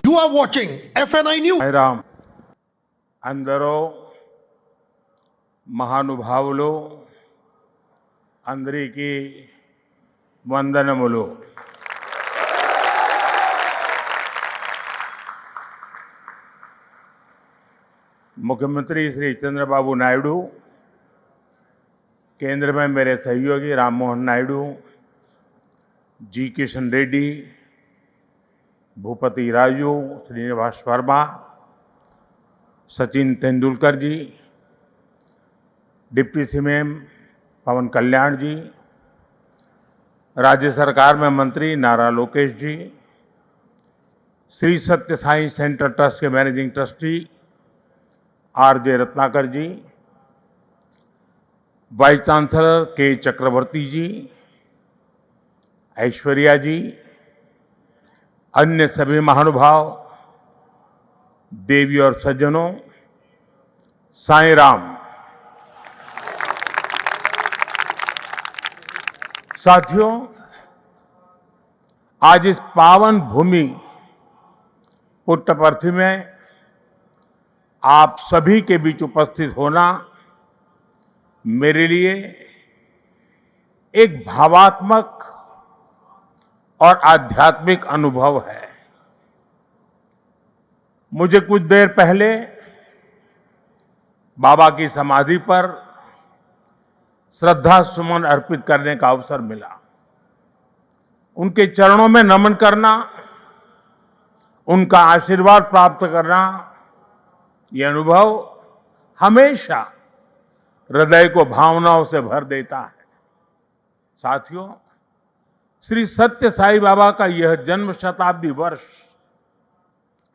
You are watching FNI News. Ram అందరూ మహానుభావులు అందరికీ వందనములు. मुख्यमंत्री श्री चंद्रबाबू नायडू, केंद्र में मेरे सहयोगी राम मोहन नायडू, जी किशन रेड्डी, भूपति राजू, श्रीनिवास वर्मा, सचिन तेंदुलकर जी, डिप्टी सीएम पवन कल्याण जी, राज्य सरकार में मंत्री नारा लोकेश जी, श्री सत्य साई सेंटर ट्रस्ट के मैनेजिंग ट्रस्टी आरजे रत्नाकर जी, वाइस चांसलर के चक्रवर्ती जी, ऐश्वर्या जी, अन्य सभी महानुभाव, देवी और सज्जनों, साईं राम। साथियों, आज इस पावन भूमि पुट्टपर्थी में आप सभी के बीच उपस्थित होना मेरे लिए एक भावात्मक और आध्यात्मिक अनुभव है। मुझे कुछ देर पहले बाबा की समाधि पर श्रद्धा सुमन अर्पित करने का अवसर मिला। उनके चरणों में नमन करना, उनका आशीर्वाद प्राप्त करना, ये अनुभव हमेशा हृदय को भावनाओं से भर देता है। साथियों, श्री सत्य साई बाबा का यह जन्म शताब्दी वर्ष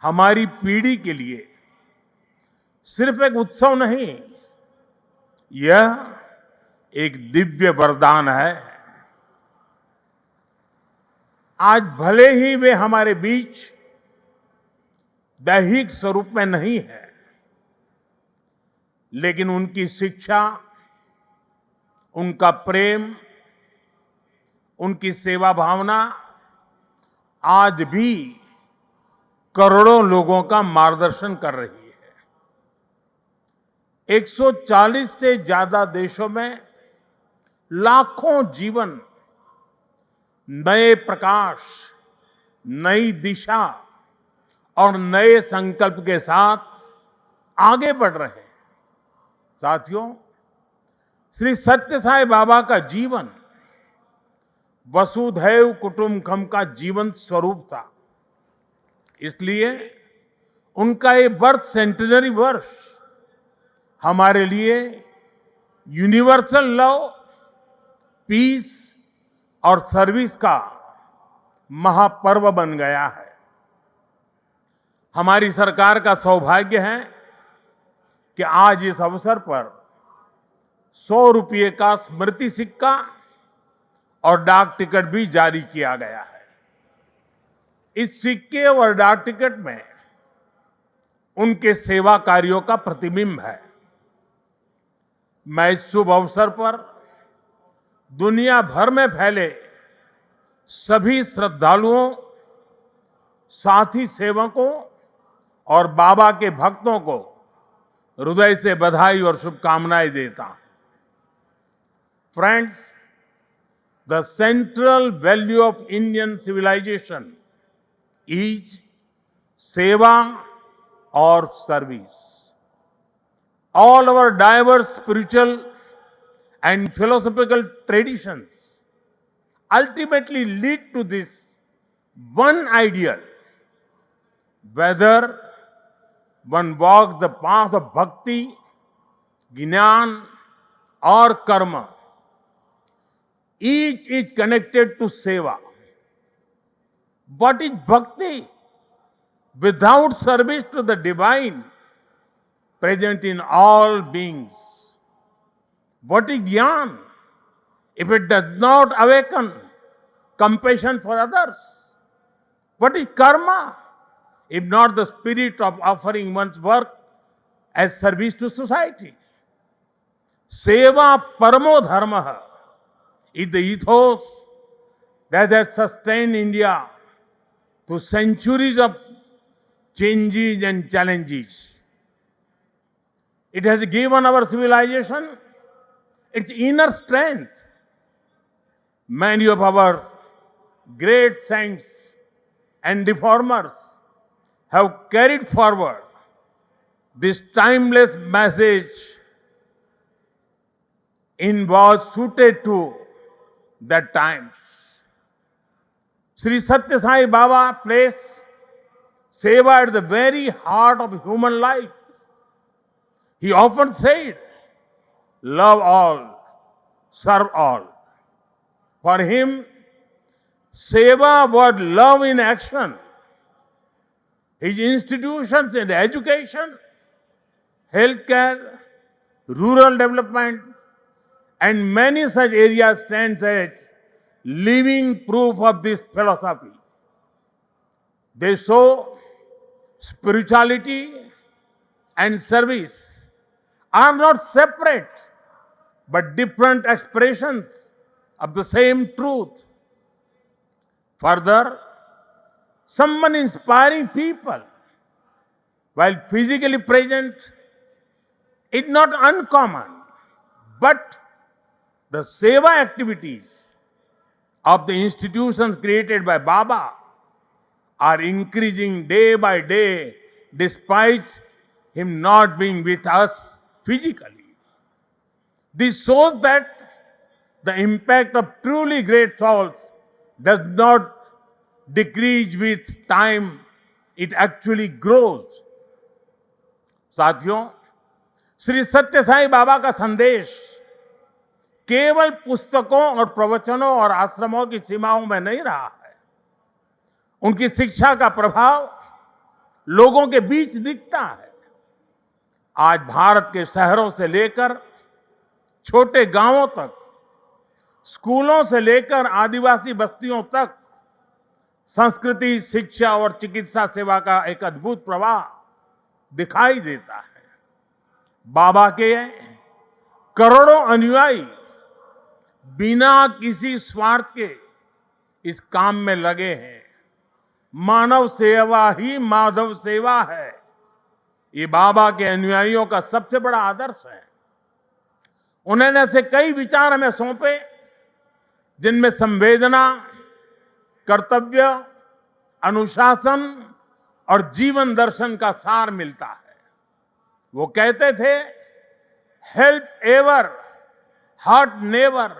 हमारी पीढ़ी के लिए सिर्फ एक उत्सव नहीं, यह एक दिव्य वरदान है। आज भले ही वे हमारे बीच दैहिक स्वरूप में नहीं है, लेकिन उनकी शिक्षा, उनका प्रेम, उनकी सेवा भावना आज भी करोड़ों लोगों का मार्गदर्शन कर रही है। 140 से ज्यादा देशों में लाखों जीवन नए प्रकाश, नई दिशा और नए संकल्प के साथ आगे बढ़ रहे हैं। साथियों, श्री सत्य साई बाबा का जीवन वसुधैव कुटुंबकम का जीवंत स्वरूप था। इसलिए उनका ये बर्थ सेंटेनरी वर्ष हमारे लिए यूनिवर्सल लव, पीस और सर्विस का महापर्व बन गया है। हमारी सरकार का सौभाग्य है कि आज इस अवसर पर 100 रुपये का स्मृति सिक्का और डाक टिकट भी जारी किया गया है। इस सिक्के और डाक टिकट में उनके सेवा कार्यों का प्रतिबिंब है। मैं इस शुभ अवसर पर दुनिया भर में फैले सभी श्रद्धालुओं, साथी सेवकों और बाबा के भक्तों को हृदय से बधाई और शुभकामनाएं देता हूं। Friends, the central value of Indian civilisation is seva और service. All our diverse spiritual and philosophical traditions ultimately lead to this one ideal. Whether one walks the path of bhakti, jnana or karma, each is connected to seva. What is bhakti? Without service to the divine present in all beings. What is jnana? If it does not awaken compassion for others. What is karma? If not the spirit of offering one's work as service to society. Seva paramo dharma is the ethos that has sustained India through centuries of changes and challenges. It has given our civilization its inner strength. Many of our great saints and reformers have carried forward this timeless message in was suited to the times. Sri Satya Sai Baba placed seva at the very heart of human life. He often said, love all, serve all. For him, seva was love in action. His institutions in education, healthcare, rural development, and many such areas stand as living proof of this philosophy. They show spirituality and service are not separate but different expressions of the same truth. Further, someone inspiring people while physically present is not uncommon, but the seva activities of the institutions created by Baba are increasing day by day despite him not being with us physically. This shows that the impact of truly great souls does not decrease with time, it actually grows. साथियों, श्री सत्य साई बाबा का संदेश केवल पुस्तकों और प्रवचनों और आश्रमों की सीमाओं में नहीं रहा है। उनकी शिक्षा का प्रभाव लोगों के बीच दिखता है। आज भारत के शहरों से लेकर छोटे गांवों तक, स्कूलों से लेकर आदिवासी बस्तियों तक संस्कृति, शिक्षा और चिकित्सा सेवा का एक अद्भुत प्रवाह दिखाई देता है। बाबा के करोड़ों अनुयायी बिना किसी स्वार्थ के इस काम में लगे हैं। मानव सेवा ही माधव सेवा है, ये बाबा के अनुयायियों का सबसे बड़ा आदर्श है। उन्होंने ऐसे कई विचार हमें सौंपे जिनमें संवेदना, कर्तव्य, अनुशासन और जीवन दर्शन का सार मिलता है। वो कहते थे, help ever, hurt never,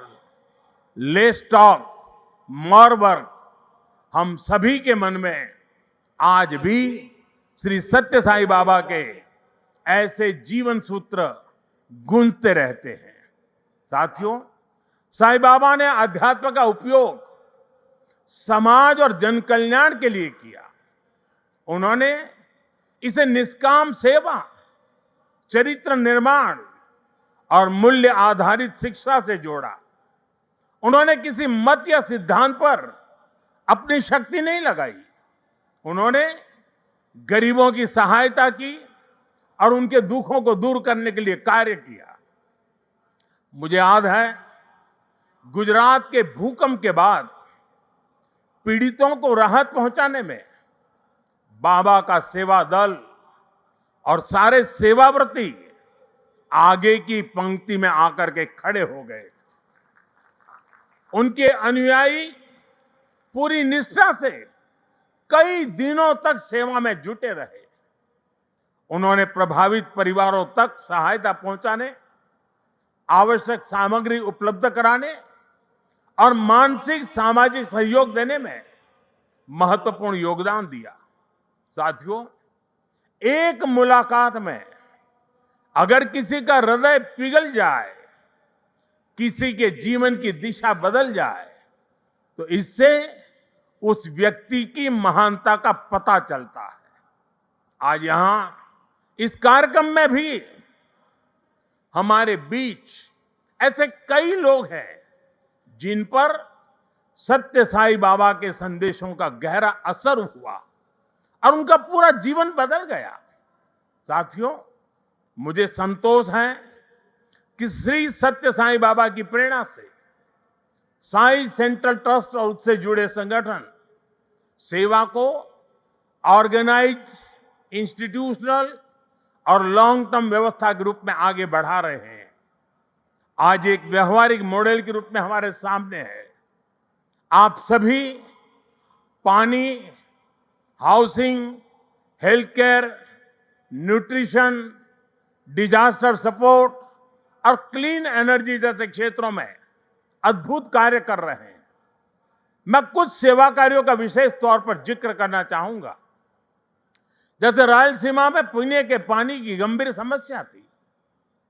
less talk, more work. हम सभी के मन में आज भी श्री सत्य साई बाबा के ऐसे जीवन सूत्र गूंजते रहते हैं। साथियों, साई बाबा ने अध्यात्म का उपयोग समाज और जन कल्याण के लिए किया। उन्होंने इसे निष्काम सेवा, चरित्र निर्माण और मूल्य आधारित शिक्षा से जोड़ा। उन्होंने किसी मत या सिद्धांत पर अपनी शक्ति नहीं लगाई। उन्होंने गरीबों की सहायता की और उनके दुखों को दूर करने के लिए कार्य किया। मुझे याद है, गुजरात के भूकंप के बाद पीड़ितों को राहत पहुंचाने में बाबा का सेवा दल और सारे सेवाव्रती आगे की पंक्ति में आकर के खड़े हो गए। उनके अनुयायी पूरी निष्ठा से कई दिनों तक सेवा में जुटे रहे। उन्होंने प्रभावित परिवारों तक सहायता पहुंचाने, आवश्यक सामग्री उपलब्ध कराने और मानसिक सामाजिक सहयोग देने में महत्वपूर्ण योगदान दिया। साथियों, एक मुलाकात में अगर किसी का हृदय पिघल जाए, किसी के जीवन की दिशा बदल जाए, तो इससे उस व्यक्ति की महानता का पता चलता है। आज यहां इस कार्यक्रम में भी हमारे बीच ऐसे कई लोग हैं जिन पर सत्य साई बाबा के संदेशों का गहरा असर हुआ और उनका पूरा जीवन बदल गया। साथियों, मुझे संतोष है कि श्री सत्य साई बाबा की प्रेरणा से साई सेंट्रल ट्रस्ट और उससे जुड़े संगठन सेवा को ऑर्गेनाइज इंस्टीट्यूशनल और लॉन्ग टर्म व्यवस्था के रूप में आगे बढ़ा रहे हैं। आज एक व्यवहारिक मॉडल के रूप में हमारे सामने है। आप सभी पानी, housing, health care, nutrition, disaster support और क्लीन एनर्जी जैसे क्षेत्रों में अद्भुत कार्य कर रहे हैं। मैं कुछ सेवा कार्यों का विशेष तौर पर जिक्र करना चाहूंगा। जैसे रायलसीमा में पीने के पानी की गंभीर समस्या थी,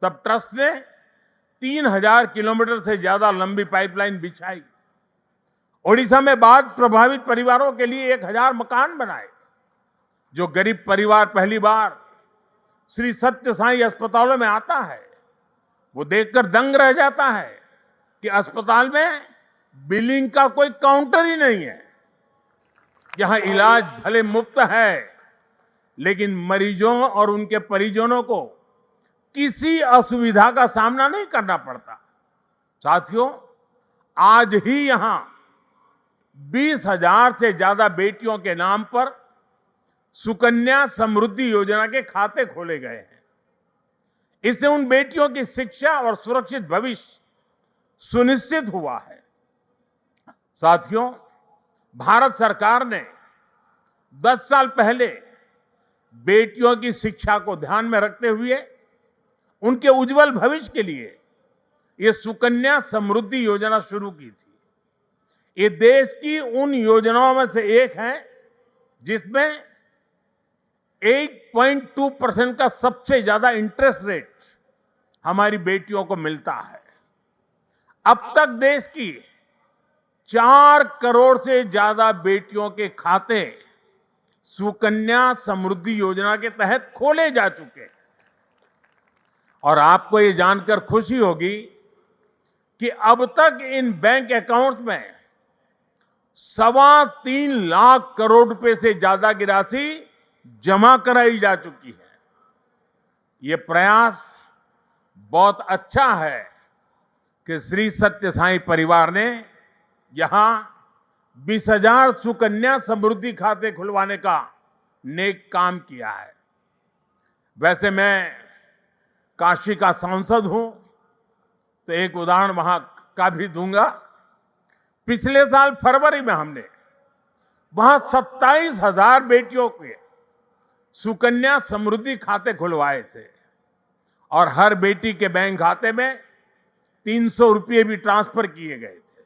तब ट्रस्ट ने 3000 किलोमीटर से ज्यादा लंबी पाइपलाइन बिछाई। ओडिशा में बाढ़ प्रभावित परिवारों के लिए 1000 मकान बनाए। जो गरीब परिवार पहली बार श्री सत्य साई अस्पतालों में आता है, वो देखकर दंग रह जाता है कि अस्पताल में बिलिंग का कोई काउंटर ही नहीं है। यहां इलाज भले मुफ्त है, लेकिन मरीजों और उनके परिजनों को किसी असुविधा का सामना नहीं करना पड़ता। साथियों, आज ही यहां 20,000 से ज्यादा बेटियों के नाम पर सुकन्या समृद्धि योजना के खाते खोले गए हैं। इससे उन बेटियों की शिक्षा और सुरक्षित भविष्य सुनिश्चित हुआ है। साथियों, भारत सरकार ने 10 साल पहले बेटियों की शिक्षा को ध्यान में रखते हुए उनके उज्जवल भविष्य के लिए ये सुकन्या समृद्धि योजना शुरू की थी। ये देश की उन योजनाओं में से एक है जिसमें 8.2% का सबसे ज्यादा इंटरेस्ट रेट हमारी बेटियों को मिलता है। अब तक देश की 4 करोड़ से ज्यादा बेटियों के खाते सुकन्या समृद्धि योजना के तहत खोले जा चुके हैं। और आपको ये जानकर खुशी होगी कि अब तक इन बैंक अकाउंट्स में 3.25 लाख करोड़ रुपए से ज्यादा की राशि जमा कराई जा चुकी है। ये प्रयास बहुत अच्छा है कि श्री सत्य साई परिवार ने यहां 20,000 सुकन्या समृद्धि खाते खुलवाने का नेक काम किया है। वैसे मैं काशी का सांसद हूं, तो एक उदाहरण वहां का भी दूंगा। पिछले साल फरवरी में हमने वहां 27,000 बेटियों के सुकन्या समृद्धि खाते खुलवाए थे और हर बेटी के बैंक खाते में 300 रुपये भी ट्रांसफर किए गए थे।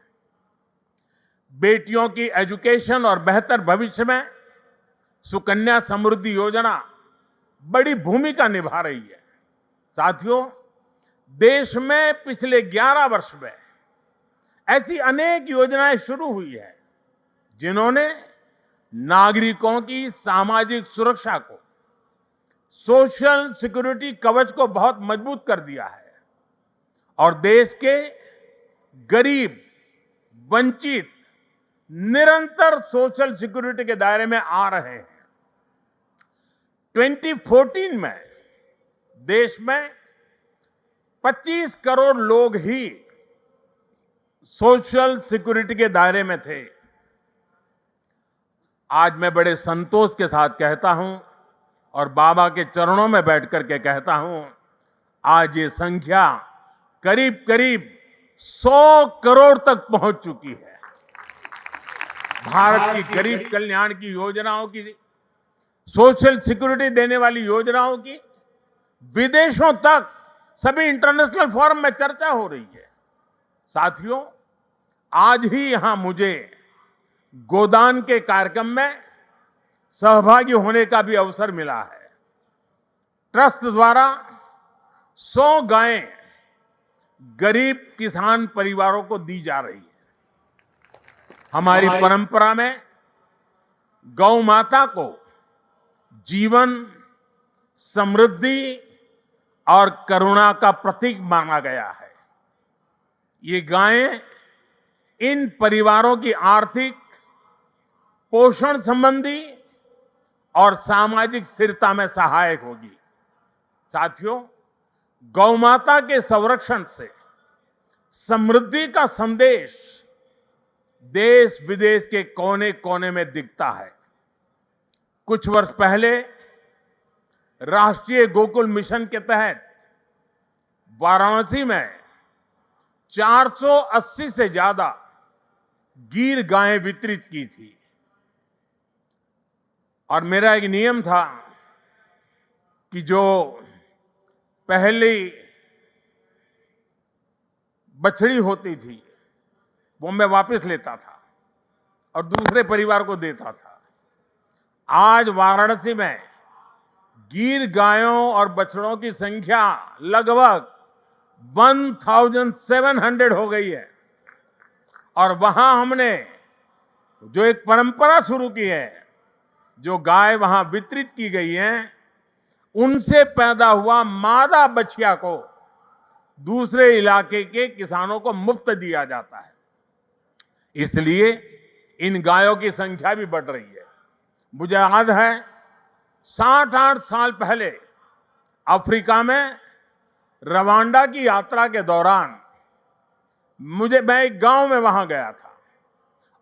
बेटियों की एजुकेशन और बेहतर भविष्य में सुकन्या समृद्धि योजना बड़ी भूमिका निभा रही है। साथियों, देश में पिछले 11 वर्ष में ऐसी अनेक योजनाएं शुरू हुई है जिन्होंने नागरिकों की सामाजिक सुरक्षा को, सोशल सिक्योरिटी कवच को बहुत मजबूत कर दिया है और देश के गरीब, वंचित निरंतर सोशल सिक्योरिटी के दायरे में आ रहे हैं। 2014 में देश में 25 करोड़ लोग ही सोशल सिक्योरिटी के दायरे में थे। आज मैं बड़े संतोष के साथ कहता हूं और बाबा के चरणों में बैठकर के कहता हूं, आज ये संख्या करीब करीब 100 करोड़ तक पहुंच चुकी है। भारत की गरीब कल्याण की योजनाओं की, सोशल सिक्योरिटी देने वाली योजनाओं की विदेशों तक सभी इंटरनेशनल फोरम में चर्चा हो रही है। साथियों, आज ही यहां मुझे गोदान के कार्यक्रम में सहभागी होने का भी अवसर मिला है। ट्रस्ट द्वारा 100 गायें गरीब किसान परिवारों को दी जा रही है। हमारी परंपरा में गौ माता को जीवन, समृद्धि और करुणा का प्रतीक माना गया है। ये गायें इन परिवारों की आर्थिक, पोषण संबंधी और सामाजिक स्थिरता में सहायक होगी। साथियों, गौ माता के संरक्षण से समृद्धि का संदेश देश विदेश के कोने कोने में दिखता है। कुछ वर्ष पहले राष्ट्रीय गोकुल मिशन के तहत वाराणसी में 480 से ज्यादा गीर गायें वितरित की थी। और मेरा एक नियम था कि जो पहली बछड़ी होती थी वो मैं वापस लेता था और दूसरे परिवार को देता था। आज वाराणसी में गीर गायों और बछड़ों की संख्या लगभग 1700 हो गई है। और वहां हमने जो एक परंपरा शुरू की है, जो गाय वहां वितरित की गई है, उनसे पैदा हुआ मादा बछिया को दूसरे इलाके के किसानों को मुफ्त दिया जाता है। इसलिए इन गायों की संख्या भी बढ़ रही है। मुझे याद है 7-8 साल पहले अफ्रीका में रवांडा की यात्रा के दौरान मैं एक गांव में वहां गया था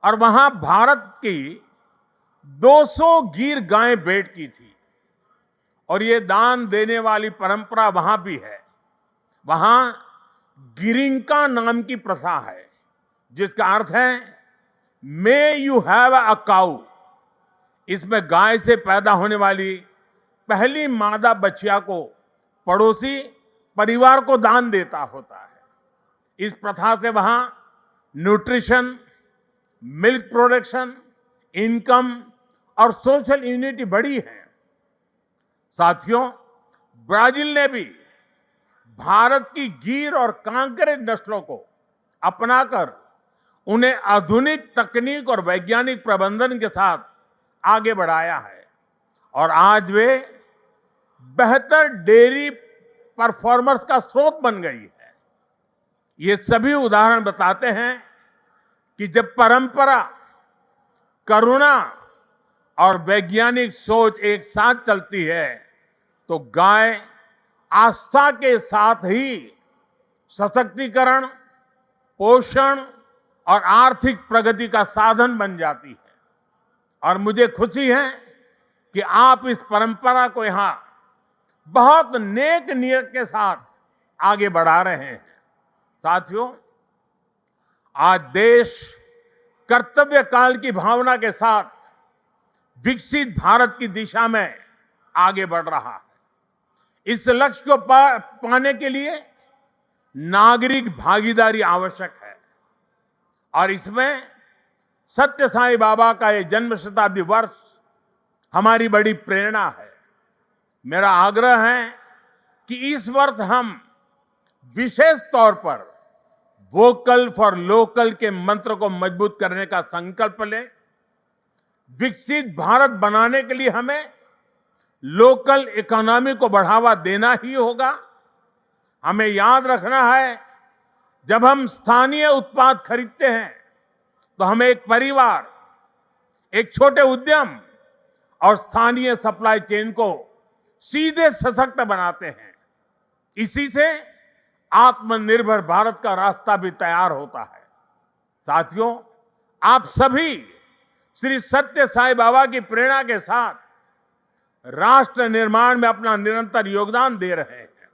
और वहां भारत की 200 गीर गायें भेंट की थी। और ये दान देने वाली परंपरा वहां भी है। वहां गिरिंका नाम की प्रथा है, जिसका अर्थ है मे यू हैव अ काऊ। इसमें गाय से पैदा होने वाली पहली मादा बछिया को पड़ोसी परिवार को दान देता होता है। इस प्रथा से वहां न्यूट्रिशन, मिल्क प्रोडक्शन, इनकम और सोशल यूनिटी बढ़ी है। साथियों, ब्राजील ने भी भारत की गीर और कांकरेज नस्लों को अपनाकर उन्हें आधुनिक तकनीक और वैज्ञानिक प्रबंधन के साथ आगे बढ़ाया है और आज वे बेहतर डेयरी परफॉर्मर्स का स्रोत बन गई है। ये सभी उदाहरण बताते हैं कि जब परंपरा, करुणा और वैज्ञानिक सोच एक साथ चलती है तो गाय आस्था के साथ ही सशक्तिकरण, पोषण और आर्थिक प्रगति का साधन बन जाती है। और मुझे खुशी है कि आप इस परंपरा को यहां बहुत नेक नियत के साथ आगे बढ़ा रहे हैं। साथियों, आज देश कर्तव्य काल की भावना के साथ विकसित भारत की दिशा में आगे बढ़ रहा है। इस लक्ष्य को पाने के लिए नागरिक भागीदारी आवश्यक है और इसमें सत्य साईं बाबा का ये जन्म शताब्दी वर्ष हमारी बड़ी प्रेरणा है। मेरा आग्रह है कि इस वर्ष हम विशेष तौर पर वोकल फॉर लोकल के मंत्र को मजबूत करने का संकल्प लें। विकसित भारत बनाने के लिए हमें लोकल इकोनॉमी को बढ़ावा देना ही होगा। हमें याद रखना है, जब हम स्थानीय उत्पाद खरीदते हैं तो हम एक परिवार, एक छोटे उद्यम और स्थानीय सप्लाई चेन को सीधे सशक्त बनाते हैं। इसी से आत्मनिर्भर भारत का रास्ता भी तैयार होता है। साथियों, आप सभी श्री सत्य साईं बाबा की प्रेरणा के साथ राष्ट्र निर्माण में अपना निरंतर योगदान दे रहे हैं।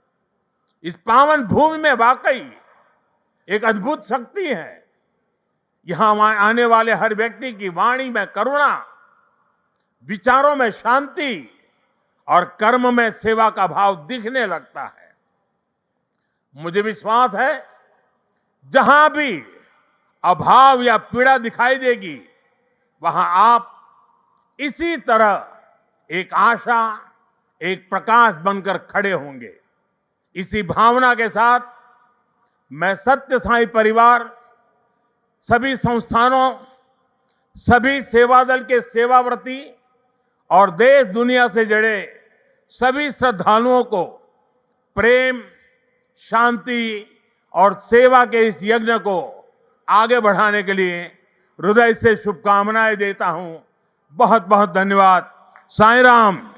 इस पावन भूमि में वाकई एक अद्भुत शक्ति है। यहां आने वाले हर व्यक्ति की वाणी में करुणा, विचारों में शांति और कर्म में सेवा का भाव दिखने लगता है। मुझे विश्वास है, जहां भी अभाव या पीड़ा दिखाई देगी, वहां आप इसी तरह एक आशा, एक प्रकाश बनकर खड़े होंगे। इसी भावना के साथ मैं सत्य साईं परिवार, सभी संस्थानों, सभी सेवा दल के सेवाव्रती और देश दुनिया से जुड़े सभी श्रद्धालुओं को प्रेम, शांति और सेवा के इस यज्ञ को आगे बढ़ाने के लिए हृदय से शुभकामनाएं देता हूं। बहुत बहुत धन्यवाद। साईं राम।